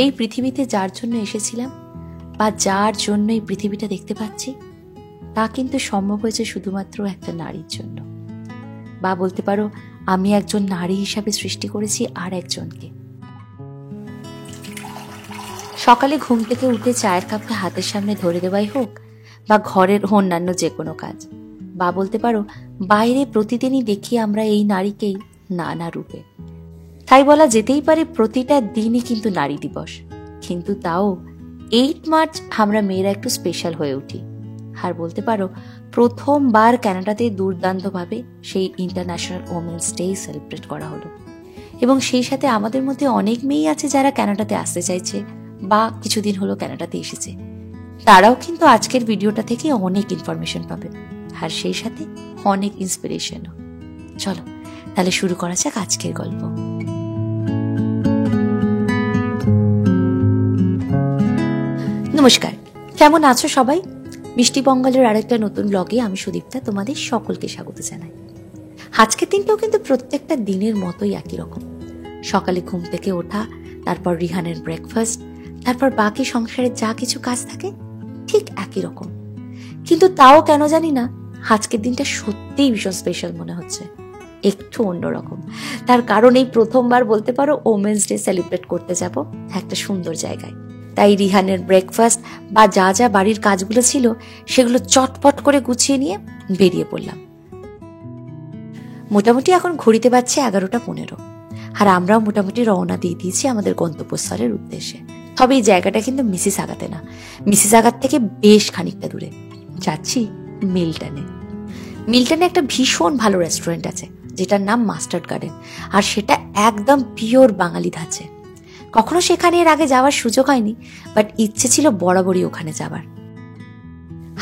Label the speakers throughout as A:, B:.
A: এই পৃথিবীতে যার জন্য এসেছিলাম বা যার জন্য এই পৃথিবীটা দেখতে পাচ্ছি, তা কিন্তু সম্ভব হয়েছে শুধুমাত্র একটা নারীর জন্য। বা বলতে পারো, আমি একজন নারী হিসাবে সৃষ্টি করেছি আর একজনকে। সকালে ঘুম থেকে উঠে চায়ের কাপটা হাতের সামনে ধরে দেওয়াই হোক, বা ঘরের অন্যান্য যে কোনো কাজ, বা বলতে পারো বাইরে প্রতিদিনই দেখি আমরা এই নারীকেই নানা রূপে। তাই বলা যেতেই পারে প্রতিটা দিনই কিন্তু নারী দিবস। কিন্তু তাও 8 মার্চ আমরা মেয়েরা একটু স্পেশাল হয়ে উঠি। আর বলতে পারো প্রথমবার কানাডাতে দুর্দান্তভাবে সেই ইন্টারন্যাশনাল ওমেন্স ডে সেলিব্রেট করা হলো। এবং সেই সাথে আমাদের মধ্যে অনেক মেয়েই আছে যারা কানাডাতে আসতে চাইছে বা কিছুদিন হলো কানাডাতে এসেছে। তারাও কিন্তু আজকের ভিডিওটা থেকে অনেক ইনফরমেশন পাবে, আর সেই সাথে অনেক ইন্সপিরেশনও। চলো তাহলে শুরু করা যাক আজকের গল্প। নমস্কার, কেমন আছো সবাই? মিষ্টি বঙ্গালের আরেকটা নতুন ব্লগে আমি সুদীপ্তা তোমাদের সকলকে স্বাগত জানাই। আজকের দিনটাও কিন্তু প্রত্যেকটা দিনের মতোই একই রকম। সকালে ঘুম থেকে ওঠা, তারপর রিহানের ব্রেকফাস্ট, তারপর বাকি সংসারের যা কিছু কাজ থাকে ঠিক একই রকম। কিন্তু তাও কেন জানি না আজকের দিনটা সত্যিই ভীষণ স্পেশাল মনে হচ্ছে, একটু অন্যরকম। তার কারণ এই প্রথমবার বলতে পারো ওমেন্স ডে সেলিব্রেট করতে যাব একটা সুন্দর জায়গায়। তাই রিহানের ব্রেকফাস্ট বা যা যা বাড়ির কাজগুলো ছিল সেগুলো চটপট করে গুছিয়ে নিয়ে বেরিয়ে পড়লাম। মোটামুটি এখন ঘড়িতে বাজছে 11:15, আর আমরাও মোটামুটি রওনা দিয়ে দিয়েছি আমাদের গন্তব্যস্থলের উদ্দেশ্যে। তবে এই জায়গাটা কিন্তু মিসিসাগাতে না, মিসিসাগার থেকে বেশ খানিকটা দূরে। যাচ্ছি মিল্টনে। মিল্টনে একটা ভীষণ ভালো রেস্টুরেন্ট আছে যেটার নাম মাস্টার্ড গার্ডেন, আর সেটা একদম পিওর বাঙালি ধাঁচে। কখনো সেখানে এর আগে যাওয়ার সুযোগ হয়নি, বাট ইচ্ছে ছিল বরাবরই ওখানে যাবার।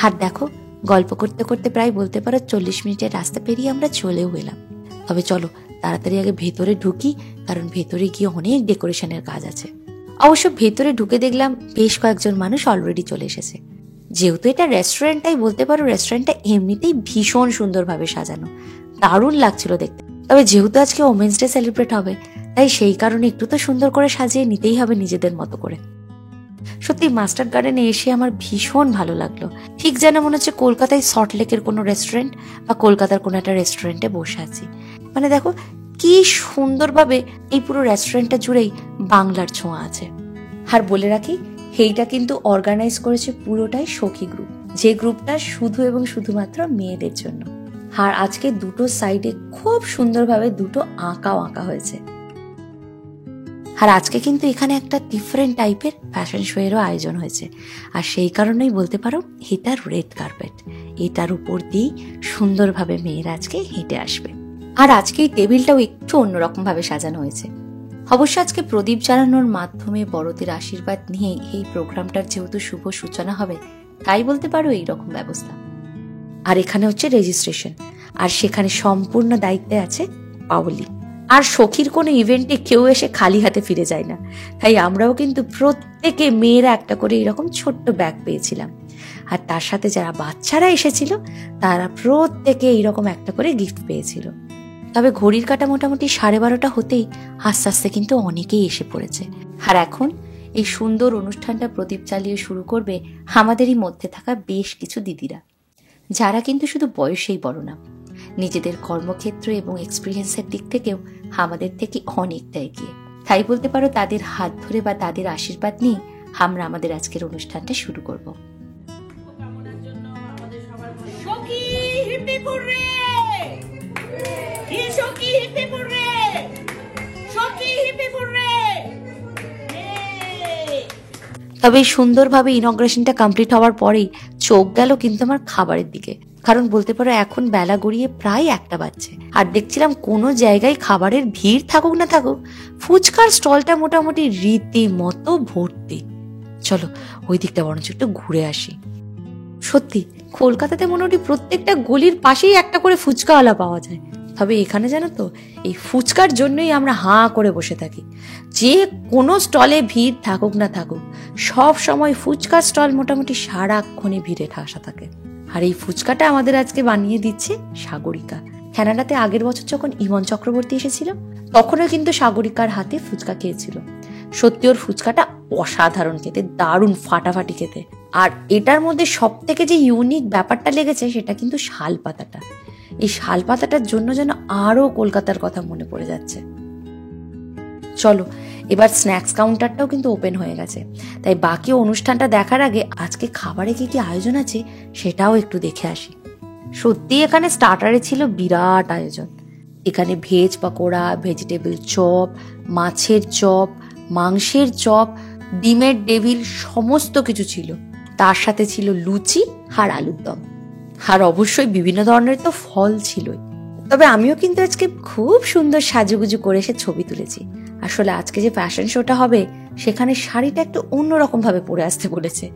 A: আর দেখো, গল্প করতে করতে প্রায় বলতে পারো 40 মিনিটের রাস্তা পেরিয়ে আমরা চলেও এলাম। তবে চলো তাড়াতাড়ি আগে ভেতরে ঢুকি, কারণ ভেতরে গিয়ে অনেক ডেকোরেশনের কাজ আছে। অবশ্য ভেতরে ঢুকে দেখলাম বেশ কয়েকজন মানুষ অলরেডি চলে এসেছে। যেহেতু এটা রেস্টুরেন্ট, তাই বলতে পারো রেস্টুরেন্টটা এমনিতেই ভীষণ সুন্দরভাবে সাজানো, দারুণ লাগছিল দেখতে। তবে যেহেতু আজকে ওমেন্স ডে সেলিব্রেট হবে, তাই সেই কারণে একটু তো সুন্দর করে সাজিয়ে নিতেই হবে নিজেদের মতো করে। সত্যি মাস্টার্ড গার্ডেনে এসে আমার ভীষণ ভালো লাগলো। ঠিক যেন মনে হচ্ছে কলকাতায় সল্টলেকের কোনো রেস্টুরেন্ট বা কলকাতার কোনো একটা রেস্টুরেন্টে বসে আছি। মানে দেখো কি সুন্দরভাবে এই পুরো রেস্টুরেন্টটা জুড়েই বাংলার ছোঁয়া আছে। আর বলে রাখি, এইটা কিন্তু অর্গানাইজ করেছে পুরোটাই সখী গ্রুপ, যে গ্রুপটা শুধু এবং শুধুমাত্র মেয়েদের জন্য। আর আজকে দুটো সাইডে খুব সুন্দরভাবে দুটো আঁকাও আঁকা হয়েছে। আর আজকে কিন্তু এখানে একটা ডিফারেন্ট টাইপের ফ্যাশন শো এরও আয়োজন হয়েছে, আর সেই কারণেই বলতে পারো এটা রেড কার্পেট। এটার উপর দিয়েই সুন্দরভাবে মেয়েরা আজকে হেঁটে আসবে। আর আজকে এই টেবিলটাও একটু অন্যরকম ভাবে সাজানো হয়েছে। অবশ্য আজকে প্রদীপ জ্বালানোর মাধ্যমে বড়দের আশীর্বাদ নিয়ে এই প্রোগ্রামটার যেহেতু শুভ সূচনা হবে, তাই বলতে পারো এইরকম ব্যবস্থা। আর এখানে হচ্ছে রেজিস্ট্রেশন, আর সেখানে সম্পূর্ণ দায়িত্বে আছে পাওলি। আর সখীর কোনো ইভেন্টে কেউ এসে খালি হাতে ফিরে যায় না, তাই আমরাও কিন্তু প্রত্যেকে মেয়েরা একটা করে এরকম ছোট্ট ব্যাগ পেয়েছিলাম। আর তার সাথে যারা বাচ্চারা এসেছিল তারা প্রত্যেকে এইরকম একটা করে গিফট পেয়েছিল। তবে ঘড়ির কাঁটা মোটামুটি 12:30 হতেই আস্তে আস্তে কিন্তু অনেকেই এসে পড়েছে। আর এখন এই সুন্দর অনুষ্ঠানটা প্রদীপ জ্বালিয়ে শুরু করবে আমাদেরই মধ্যে থাকা বেশ কিছু দিদিরা, যারা কিন্তু শুধু বয়সেই বড় না, নিজেদের কর্মক্ষেত্র এবং এক্সপিরিয়েন্সের দিক থেকেও আমাদের থেকে অনেকটা এগিয়ে। তাই বলতে পারো তাদের হাত ধরে বা তাদের আশীর্বাদ নিয়ে আমরা আমাদের আজকের অনুষ্ঠানটা শুরু করব। তবে সুন্দরভাবে ইনগ্রেশনটা কমপ্লিট হওয়ার পরেই চোখ গেল কিন্তু আমার খাবারের দিকে, কারণ বলতে পারো এখন বেলা গড়িয়ে প্রায় 1টা বাজছে। আর দেখছিলাম কোনো জায়গায় খাবারের ভিড় থাকুক না থাকুক, ফুচকার স্টলটা মোটামুটি রীতিমতো ভর্তি। চলো ওই দিকটা বরঞ্চ একটু ঘুরে আসি। সত্যি কলকাতাতে মোটামুটি প্রত্যেকটা গলির পাশেই একটা করে ফুচকাওয়ালা পাওয়া যায়। তবে এখানে জানো তো, এই ফুচকার জন্যই আমরা হাঁ করে বসে থাকি। যে কোনো স্টলে ভিড় থাকুক না থাকুক, সব সময় ফুচকার স্টল মোটামুটি সারাক্ষণই ভিড়ে ঠাসা থাকে। আর এই ফুচকাটা আমাদের আজকে বানিয়ে দিচ্ছে সাগরিকা। কানাডাতে আগের বছর যখন ইমন চক্রবর্তী এসেছিল, তখনও কিন্তু সাগরিকার হাতে ফুচকা খেয়েছিল। সত্যি ওর ফুচকাটা অসাধারণ খেতে, দারুণ ফাটাফাটি খেতে। আর এটার মধ্যে সব থেকে যে ইউনিক ব্যাপারটা লেগেছে সেটা কিন্তু শাল পাতাটা। এই শাল পাতাটার জন্য যেন আরো কলকাতার কথা মনে পড়ে যাচ্ছে। চলো এবার স্ন্যাক্স কাউন্টারটাও কিন্তু ওপেন হয়ে গেছে, তাই বাকি অনুষ্ঠানটা দেখার আগে আজকে খাবারে কি কি আয়োজন আছে সেটাও একটু দেখে আসি। সত্যি এখানে স্টার্টারে ছিল বিরাট আয়োজন। এখানে ভেজ পকোড়া, ভেজিটেবল চপ, মাছের চপ, মাংসের চপ, ডিমের ডেভিল সমস্ত কিছু ছিল। তার সাথে ছিল লুচি আর আলুর দম, আর অবশ্যই বিভিন্ন ধরনের তো ফল ছিলই। তবে আমিও কিন্তু আজকে খুব সুন্দর সাজুগুজু করে এসে ছবি তুলেছি। আসলে আজকে যে ফ্যাশন শোটা হবে সেখানে শাড়িটা একটু অন্যরকম ভাবে পরে আসতে বলেছে,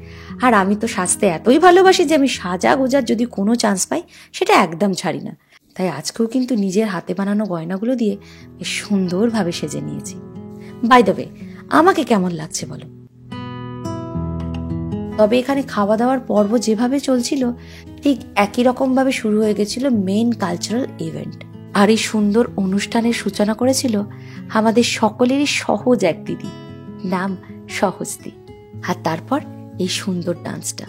A: আর আমি তো সাজতে এতই ভালোবাসি যে আমি সাজা গোজার যদি কোনো চান্স পাই সেটা একদম ছাড়ি না। তাই আজকেও কিন্তু নিজের হাতে বানানো গয়নাগুলো দিয়ে বেশ সুন্দরভাবে সেজে নিয়েছি। বাই দ্য ওয়ে, আমাকে কেমন লাগছে বলো? তবে এখানে খাওয়া দাওয়ার পর্ব যেভাবে চলছিল ঠিক একই রকম ভাবে শুরু হয়ে গেছিল মেইন কালচারাল ইভেন্ট। আর এই সুন্দর অনুষ্ঠানের সূচনা করেছিল আমাদের সকলেরই সহজ এক দিদি, নাম সহজদি। আর তারপর এই সুন্দর ডান্সটা।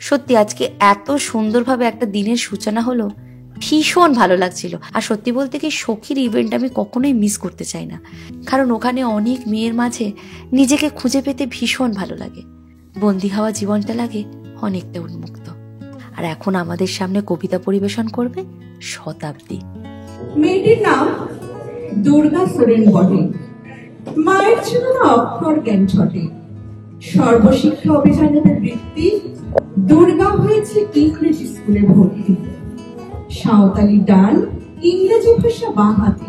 A: সত্যি আজকে এত সুন্দরভাবে একটা দিনের সূচনা হলো, ভীষণ ভালো লাগছিল। আর সত্যি বলতে কি সখীর ইভেন্ট আমি কখনোই মিস করতে চাই না, কারণ ওখানে অনেক মেয়ের মাঝে নিজেকে খুঁজে পেতে ভীষণ ভালো লাগে। বন্দী হওয়া জীবনটা লাগে অনেকটা উন্মুক্ত। আর এখন আমাদের সামনে কবিতা পরিবেশন করবে শতাব্দী।
B: মেয়েটির নাম দুর্গা সোরেন বটে। মায়ের ছিল না অক্ষর জ্ঞান ছটে। সর্বশিক্ষা অভিযানে বৃত্তি, দুর্গা হয়েছে ইংরেজি স্কুলে ভর্তি। সাঁওতালি ডান, ইংরেজি ভাষা বাঁ হাতে,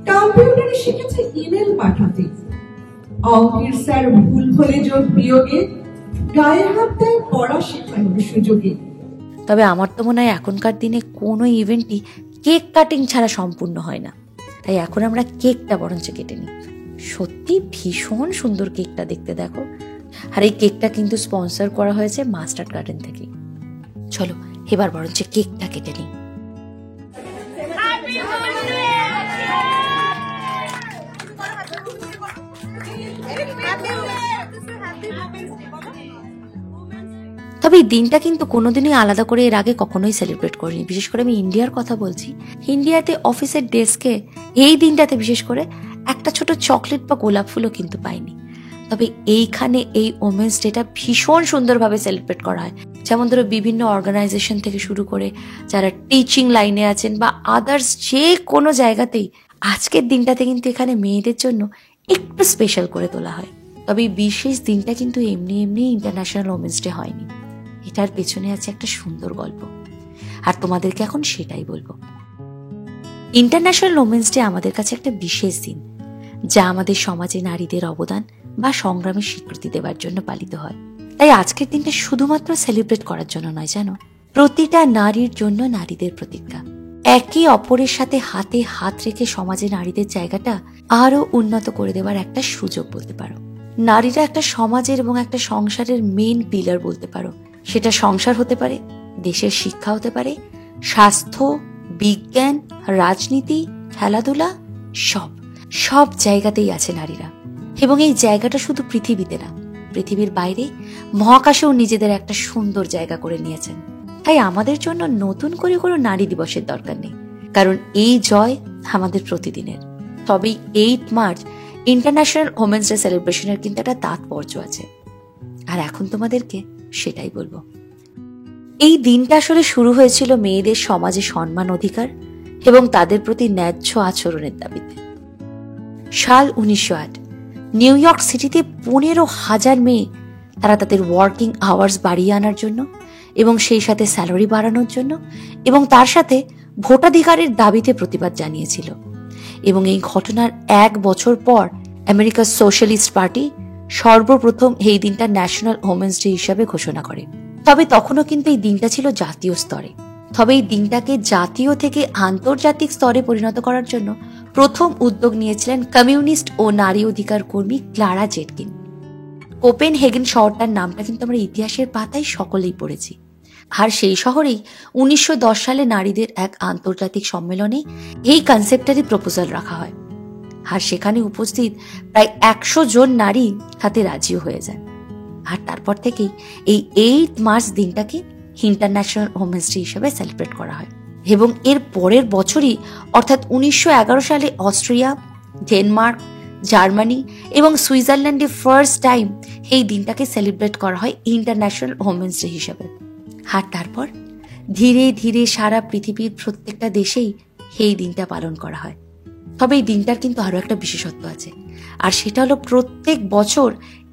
B: কম্পিউটারে শিখেছে ইমেল পাঠাতে। অঙ্কের স্যার ভুল হলে যোগ বিয়োগে গায়ে হাত দেয় পড়া শেখানোর সুযোগে।
A: তবে আমার তো মনে হয় এখনকার দিনে কোনো ইভেন্টই কেক কাটিং ছাড়া সম্পূর্ণ হয় না, তাই এখন আমরা কেকটা বরঞ্চ কেটে নিই। সত্যি ভীষণ সুন্দর কেকটা দেখতে, দেখো। আর এই কেকটা কিন্তু স্পন্সর করা হয়েছে মাস্টার্ড গার্ডেন থেকে। চলো এবার বরঞ্চ কেকটা কেটে নিই। তবে এই দিনটা কিন্তু কোনোদিনই আলাদা করে এর আগে কখনোই সেলিব্রেট করিনি। বিশেষ করে আমি ইন্ডিয়ার কথা বলছি। ইন্ডিয়াতে অফিসের ডেস্কে এই দিনটাতে বিশেষ করে একটা ছোট চকলেট বা গোলাপ ফুলও কিন্তু পাইনি। তবে এইখানে এই ওমেন্স ডেটা ভীষণ সুন্দরভাবে সেলিব্রেট করা হয়। যেমন ধরো বিভিন্ন অর্গানাইজেশন থেকে শুরু করে যারা টিচিং লাইনে আছেন বা আদার্স যে কোনো জায়গাতেই আজকের দিনটাতে কিন্তু এখানে মেয়েদের জন্য একটু স্পেশাল করে তোলা হয়। তবে এই বিশেষ দিনটা কিন্তু এমনি এমনি ইন্টারন্যাশনাল ওমেন্স ডে হয়নি। এটার পেছনে আছে একটা সুন্দর গল্প, আর তোমাদেরকে এখন সেটাই বলবো। ইন্টারন্যাশনাল ওমেন্স ডে আমাদের কাছে একটা বিশেষ দিন, যা আমাদের সমাজে নারীদের অবদান বা সংগ্রামের স্বীকৃতি দেওয়ার জন্য পালিত হয়। তাই আজকের দিনটা শুধুমাত্র সেলিব্রেট করার জন্য নয়, জানো, প্রতিটা নারীর জন্য নারীদের প্রতিজ্ঞা। একে অপরের সাথে হাতে হাত রেখে সমাজে নারীদের জায়গাটা আরো উন্নত করে দেওয়ার একটা সুযোগ বলতে পারো। নারীরা একটা সমাজের এবং একটা সংসারের মেইন পিলার বলতে পারো। সেটা সংসার হতে পারে, দেশের শিক্ষা হতে পারে, স্বাস্থ্য, বিজ্ঞান, রাজনীতি, খেলাধুলা, সব জায়গাতেই আছে নারীরা। এবং এই জায়গাটা শুধু পৃথিবীতে না, পৃথিবীর বাইরে মহাকাশেও নিজেদের একটা সুন্দর জায়গা করে নিয়েছেন। তাই আমাদের জন্য নতুন করে কোনো নারী দিবসের দরকার নেই, কারণ এই জয় আমাদের প্রতিদিনের। তবেই 8 মার্চ ইন্টারন্যাশনাল ওমেন্স ডে সেলিব্রেশনের কিন্তু একটা তাৎপর্য আছে, আর এখন তোমাদেরকে সেটাই বলবো। এই দিনটা আসলে শুরু হয়েছিল মেয়েদের সমাজে সম্মান, অধিকার এবং তাদের প্রতি ন্যায্য আচরণের দাবিতে। সাল 1908 নিউ ইয়র্ক সিটিতে 15,000 মেয়ে তারা তাদের ওয়ার্কিং আওয়ার্স বাড়িয়ে আনার জন্য এবং সেই সাথে স্যালারি বাড়ানোর জন্য এবং তার সাথে ভোটাধিকারের দাবিতে প্রতিবাদ জানিয়েছিল। এবং এই ঘটনার 1 বছর পর আমেরিকার সোশ্যালিস্ট পার্টি সর্বপ্রথম এই দিনটা ন্যাশনাল ওমেন্স ডে হিসাবে ঘোষণা করে। তবে তখনও কিন্তু এই দিনটা ছিল জাতীয় স্তরে। তবে এই দিনটাকে জাতীয় থেকে আন্তর্জাতিক স্তরে পরিণত করার জন্য প্রথম উদ্যোগ নিয়েছিলেন কমিউনিস্ট ও নারী অধিকার কর্মী ক্লারা জেটকিন। কোপেনহেগেন শহরটার নামটা কিন্তু আমরা ইতিহাসের পাতায় সকলেই পড়েছি। আর সেই শহরেই 1910 সালে নারীদের এক আন্তর্জাতিক সম্মেলনে এই কনসেপ্টারই প্রপোজাল রাখা হয়। আর সেখানে উপস্থিত প্রায় 100 জন নারী তাতে রাজিও হয়ে যায়। আর তারপর থেকেই এই 8 মার্চ দিনটাকে ইন্টারন্যাশনাল ওমেন্স ডে হিসেবে সেলিব্রেট করা হয়। এবং এর পরের বছরই অর্থাৎ 1911 সালে অস্ট্রিয়া, ডেনমার্ক, জার্মানি এবং সুইজারল্যান্ডে ফার্স্ট টাইম এই দিনটাকে সেলিব্রেট করা হয় ইন্টারন্যাশনাল ওমেন্স ডে হিসেবে। আর তারপর ধীরে ধীরে সারা পৃথিবীর প্রত্যেকটা দেশেই এই দিনটা পালন করা হয়। তবে এই দিনটার কিন্তু আরো একটা বিশেষত্ব আছে, আর সেটা হলো প্রত্যেক বছর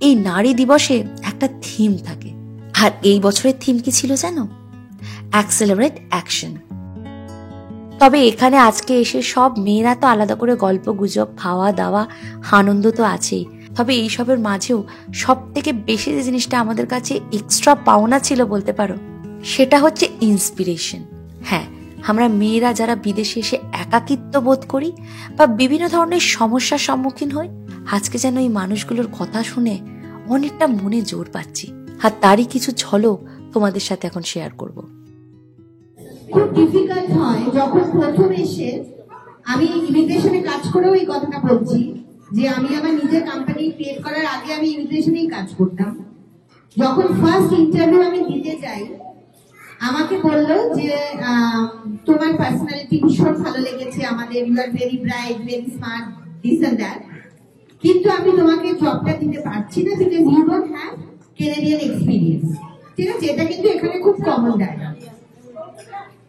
A: এই নারী দিবসে একটা থিম থাকে। আর এই বছরের থিম কি ছিল জানো? Accelerate action. তবে এখানে আজকে এসে সব মেয়েরা তো আলাদা করে গল্প গুজব, খাওয়া দাওয়া, আনন্দ তো আছেই। তবে এইসবের মাঝেও সব থেকে বেশি যে জিনিসটা আমাদের কাছে এক্সট্রা পাওনা ছিল বলতে পারো, সেটা হচ্ছে ইন্সপিরেশন। হ্যাঁ, আমরা মেয়েরা যারা বিদেশে এসে একাকিত্ব বোধ করি বা বিভিন্ন ধরনের সমস্যার সম্মুখীন হই, আজকে যেন এই মানুষগুলোর কথা শুনে অনেকটা মনে জোর পাচ্ছি। আর তারই কিছু ঝলক তোমাদের সাথে এখন শেয়ার করব।
C: খুব ডিফিকাল্ট হয় যখন প্রথম এসে, আমি ইমিগ্রেশনে কাজ করেও এই কথাটা বলছি যে আমি আমার নিজের কোম্পানি ক্রিয়েট করার আগে আমি ইমিগ্রেশনেই কাজ করতাম। যখন ফার্স্ট ইন্টারভিউ আমি দিতে যাই, আমাকে বললো যে তোমার পার্সোনালিটি ভীষণ ভালো লেগেছে আমাদের, you are very bright, very smart, this and that, কিন্তু আমি তোমাকে জবটা দিতে পারছি না because you don't have Canadian experience. ঠিক আছে, এটা কিন্তু এখানে খুব কমন ডায়লগ।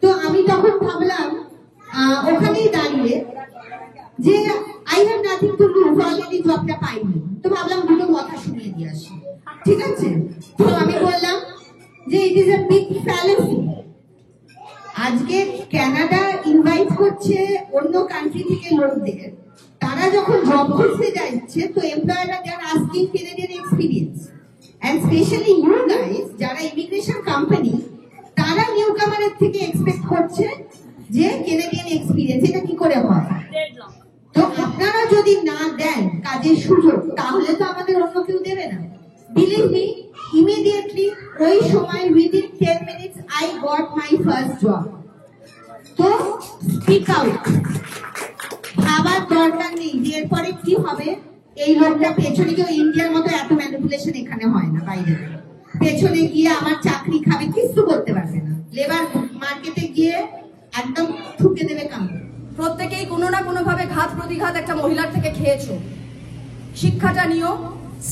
C: তো আমি তখন ভাবলাম ওখানেই দাঁড়িয়ে যে I have nothing to lose, already জবটা পাইনি, তো ভাবলাম দুটো কথা শুনিয়ে দিয়ে আসি। ঠিক আছে, তো আমি বললাম যে it is a big fallacy. আজকে কানাডা ইনভাইট করছে অন্য কান্ট্রি থেকে লোকদের, তারা যখন জব খুঁজতে যাচ্ছে তো এমপ্লয়াররা they are asking Canadian experience, and specially you guys যারা ইমিগ্রেশন কোম্পানি, তারা নিউ কামারের থেকে এক্সপেক্ট করছে যে কেনেডিয়ান এক্সপিরিয়েন্স। এটা কি করে হয়? তো আপনারা যদি না দেন কাজের সুযোগ, তাহলে তো আমাদের অন্য কেউ দেবে না। বিলিভ মি, ইমিডিয়েটলি ওই সময় within 10 minutes I got my first job. তো স্পিক আউট, ভাবার দরকার নেই যে এরপরে কি হবে। এই লোকটা পেছনে গিয়ে ইন্ডিয়ার মতো এত ম্যানিপুলেশন এখানে হয় না। বাইরে পেছনে গিয়ে আমার চাকরি খাবে, কিছু করতে পারবে না। লেবার মার্কেটে গিয়ে একদম ঠুকে দেবে কামড়।
D: প্রত্যেকেই কোনো না কোনো ভাবে ঘাত প্রতিঘাত একটা মহিলার থেকে খেয়েছো। শিক্ষাটা নিও,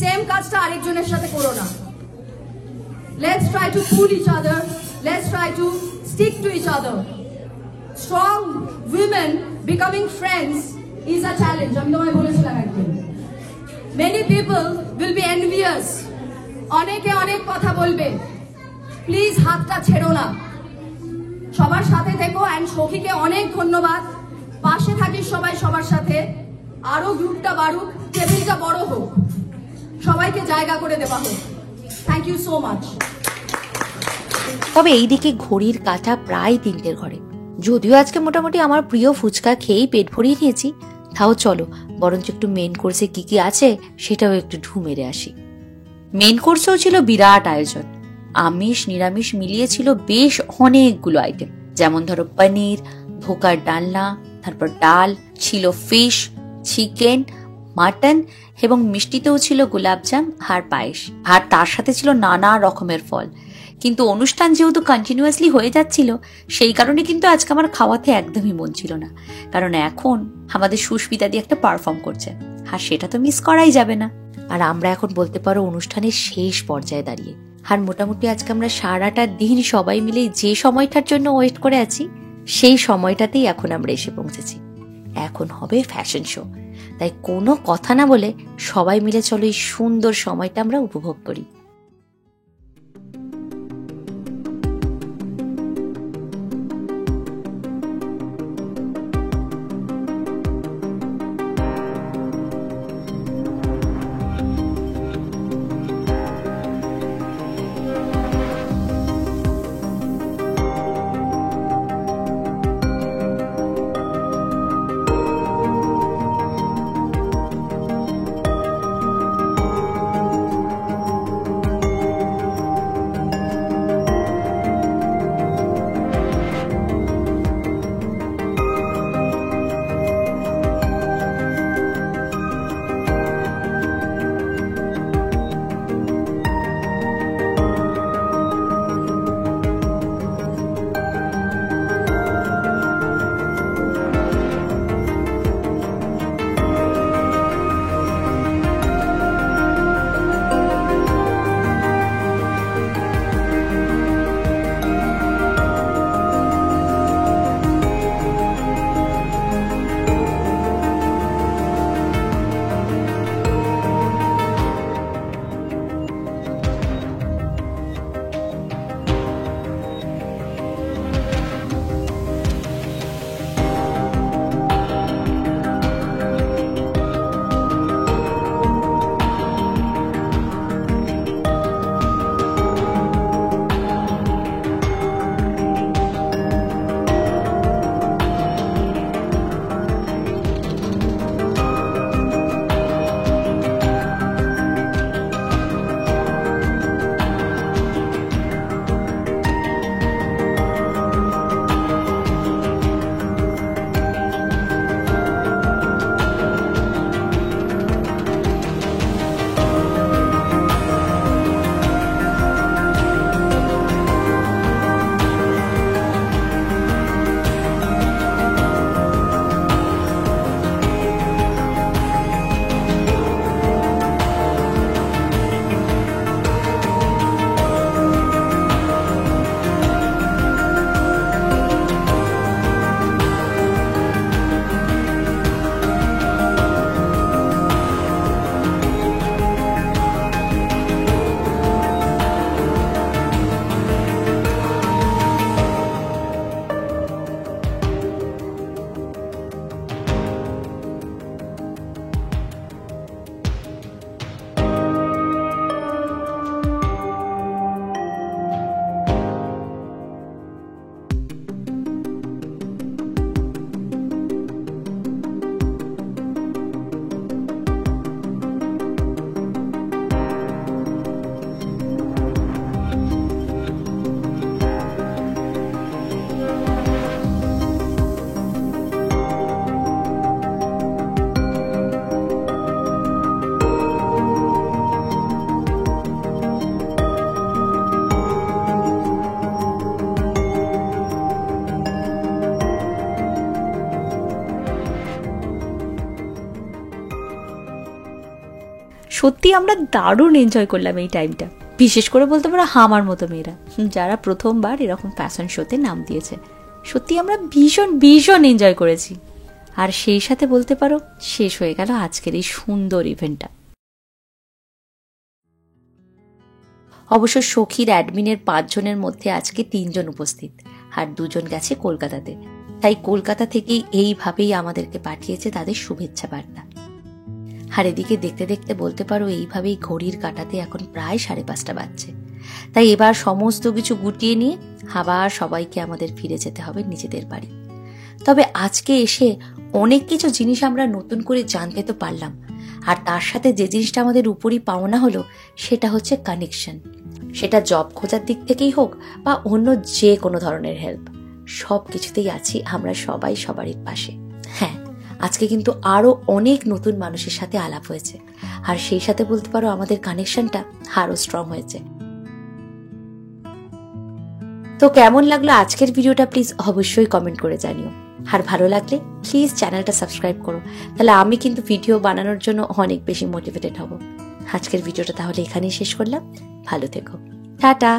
D: সেম কাজটা আরেকজনের সাথে করো না। Let's try to pull each other. Let's try to stick to each other. Strong women becoming friends is a challenge. আমি তোমায় বলেছিলাম একদিন। Many people will be envious. অনেকে অনেক কথা বলবে, প্লিজ হাতটা ছেড়ো না, সবার সাথে থেকো। অ্যান্ড সখীকে অনেক ধন্যবাদ, পাশে থাকিস সবাই সবার সাথে। আরো গ্রুপটা বাড়ুক, টেবিলটা বড় হোক, সবাইকে জায়গা করে দেওয়া হোক। Thank you so much.
A: তবে এইদিকে ঘড়ির কাঁটা প্রায় 3টের ঘরে। যদিও আজকে মোটামুটি আমার প্রিয় ফুচকা খেয়েই পেট ভরিয়ে নিয়েছি, তাও চলো বরঞ্চ একটু মেন কোর্সে কি কি আছে সেটাও একটু ঢু মেরে আসি। মেন কোর্সেও ছিল বিরাট আয়োজন, আমিষ নিরামিষ মিলিয়ে ছিল বেশ অনেকগুলো আইটেম। যেমন ধরো পনির, ধোকার ডালনা, তারপর ডাল ছিল, ফিশ, চিকেন, মাটন এবং মিষ্টিতেও ছিল গোলাপজাম আর পায়েস। আর তার সাথে ছিল নানা রকমের ফল। কিন্তু অনুষ্ঠান যেহেতু কন্টিনিউয়াসলি হয়ে যাচ্ছিল, সেই কারণে কিন্তু আজকে আমার খাওয়াতে একদমই মন ছিল না, কারণ এখন আমাদের সুস্মিতা দিয়ে একটা পারফর্ম করছে, আর সেটা তো মিস করাই যাবে না। আর আমরা এখন বলতে পারো অনুষ্ঠানের শেষ পর্যায়ে দাঁড়িয়ে। আর মোটামুটি আজকে আমরা সারাটা দিন সবাই মিলে যে সময়টার জন্য ওয়েট করে আছি, সেই সময়টাতেই এখন আমরা এসে পৌঁছেছি। এখন হবে ফ্যাশন শো, তাই কোনো কথা না বলে সবাই মিলে চলো এই সুন্দর সময়টা আমরা উপভোগ করি। সত্যি আমরা দারুণ এনজয় করলাম এই টাইমটা। বিশেষ করে বলতে পারো আমার মতো মেয়েরা যারা প্রথমবার এরকম ফ্যাশন শোতে নাম দিয়েছে। সত্যি আমরা ভীষণ ভীষণ এনজয় করেছি। আর সেই সাথে বলতে পারো শেষ হয়ে গেল আজকের এই সুন্দর ইভেন্টটা। অবশ্য সখীর অ্যাডমিনের 5 জনের মধ্যে আজকে 3 জন উপস্থিত, আর 2 জন গেছে কলকাতাতে। তাই কলকাতা থেকেই এইভাবেই আমাদেরকে পাঠিয়েছে তাদের শুভেচ্ছা বার্তা। আর এদিকে দেখতে দেখতে বলতে পারো এইভাবেই ঘড়ির কাঁটাতে এখন প্রায় 5:30 বাজছে। তাই এবার সমস্ত কিছু গুটিয়ে নিয়ে আবার সবাইকে আমাদের ফিরে যেতে হবে নিজেদের বাড়ি। তবে আজকে এসে অনেক কিছু জিনিস আমরা নতুন করে জানতে তো পারলাম, আর তার সাথে যে জিনিসটা আমাদের উপরই পাওনা হলো সেটা হচ্ছে কানেকশন। সেটা জব খোঁজার দিক থেকেই হোক বা অন্য যে কোনো ধরনের হেল্প, সব কিছুতেই আছি আমরা সবাই সবারই পাশে। হ্যাঁ, আজকে কিন্তু আরো অনেক নতুন মানুষের সাথে আলাপ হয়েছে, আর সেই সাথে বলতে পারো আমাদের কানেকশনটা আরো স্ট্রং হয়েছে। তো কেমন লাগলো আজকের ভিডিওটা প্লিজ অবশ্যই কমেন্ট করে জানিও। আর ভালো লাগলে প্লিজ চ্যানেলটা সাবস্ক্রাইব করো, তাহলে আমি কিন্তু ভিডিও বানানোর জন্য অনেক বেশি মোটিভেটেড হব। আজকের ভিডিওটা তাহলে এখানেই শেষ করলাম। ভালো থেকো, টাটা।